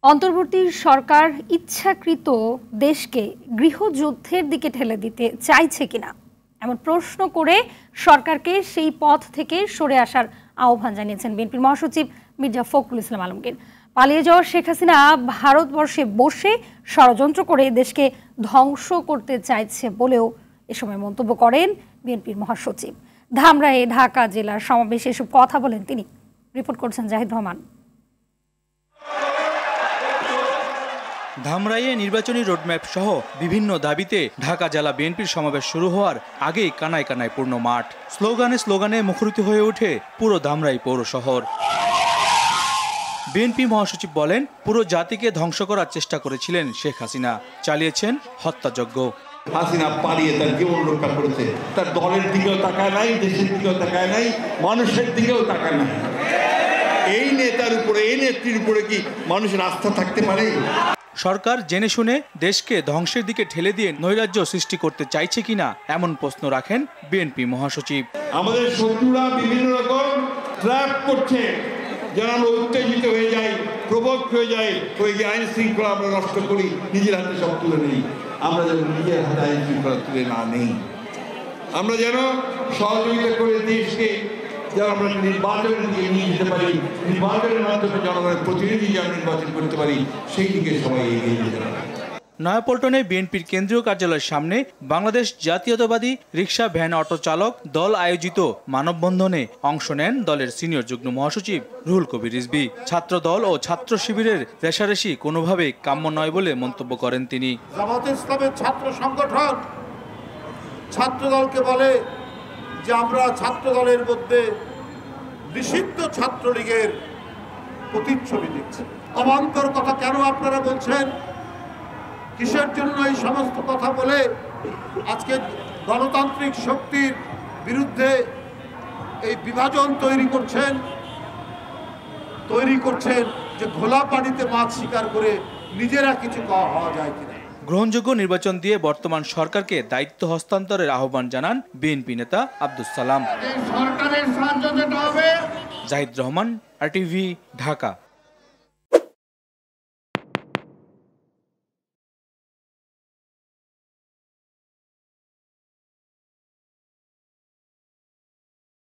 অন্তর্বর্তী সরকার ইচ্ছাকৃত দেশকে গৃহযুদ্ধের দিকে ঠেলে দিতে চাইছে কিনা এমন প্রশ্ন করে সরকারকে সেই পথ থেকে সরে আসার আহ্বান জানিয়েছেন বিএনপির মহাসচিব মির্জা ফখরুল ইসলাম আলমগীর। পালিয়ে যাওয়া শেখ হাসিনা ভারতবর্ষে বসে ষড়যন্ত্র করে দেশকে ধ্বংস করতে চাইছে বলেও এ সময় মন্তব্য করেন বিএনপির মহাসচিব। ধামরাইয়ে ঢাকা জেলার সমাবেশে এসব কথা বলেন তিনি। রিপোর্ট করছেন জাহিদ রহমান। ধামরাইয়ে নির্বাচনী রোডম্যাপ সহ বিভিন্ন দাবিতে ঢাকা জেলা বিএনপির সমাবেশ শুরু হওয়ার আগেই কানায় কানায় পূর্ণ মাঠ। স্লোগানে স্লোগানে মুখরিত হয়ে ওঠে পুরো ধামরাই পৌর শহর। বিএনপি মহাসচিব বলেন, পুরো জাতিকে ধ্বংস করার চেষ্টা করেছিলেন শেখ হাসিনা, চালিয়েছেন হত্যাযজ্ঞ। হাসিনা পালিয়ে তার জীবন রক্ষা করেছে, তার দলের দিকেও তাকায় নাই, দেশের দিকেও তাকায় নাই, মানুষের দিকেও তাকায় নাই। এই নেতার উপরে, এই নেত্রীর উপরে কি মানুষের আস্থা থাকতে পারে? সরকার জেনে শুনে দেশকে ধ্বংসের দিকে ঠেলে দিয়ে নৈরাজ্য সৃষ্টি করতে চাইছে কিনা এমন প্রশ্ন রাখেন বিএনপি মহাসচিব। আমাদের শত্রুরা বিভিন্ন রকম ট্র্যাপ করছে, যেন আমরা উত্তেজিত হয়ে যাই, প্রবক্ত হয়ে যাই, ওই যে আইন শৃঙ্খলা আমরা নষ্ট করি, নিজের হাতে সব তুলে নেই। আমরা যেন নিজের হাতে আইন শৃঙ্খলা তুলে না নেই, আমরা যেন সহযোগিতা করে দেশকে যেন আমরা নির্বাচনের দিকে নিয়ে যেতে পারি, নির্বাচনের মাধ্যমে জনগণের প্রতিনিধি যেন নির্বাচন করতে পারি, সেই দিকে সবাই এগিয়ে যেতে পারি। নয়াপল্টনে বিএনপির কেন্দ্রীয় কার্যালয়ের সামনে বাংলাদেশ জাতীয়তাবাদী রিক্সা ভ্যান অটো চালক দল আয়োজিত মানববন্ধনে অংশ নেন দলের সিনিয়র যুগ্ম মহাসচিব রুহুল কবির রিজভী। ছাত্র দল ও ছাত্র শিবিরের রেষারেষি কোনোভাবেই কাম্য নয় বলে মন্তব্য করেন তিনি। জামায়াতে ইসলামের ছাত্র সংগঠন ছাত্র দলকে বলে যে আমরা ছাত্র দলের মধ্যে নিষিদ্ধ ছাত্রলীগের প্রতিচ্ছবি দেখছি। অবান্তর কথা কেন আপনারা বলছেন? কিসের জন্য এই সমস্ত কথা বলে আজকে গণতান্ত্রিক শক্তির বিরুদ্ধে এই বিভাজন তৈরি করছেন যে ঘোলা পানিতে মাছ শিকার করে নিজেরা কিছু হওয়া যায় কিনা। গ্রহণযোগ্য নির্বাচন দিয়ে বর্তমান সরকারকে দায়িত্ব হস্তান্তরের আহ্বান জানান বিএনপি নেতা আব্দুস সালাম। সরকারের সাহায্য যেটা হবে। জাহিদ রহমান, RTV, ঢাকা।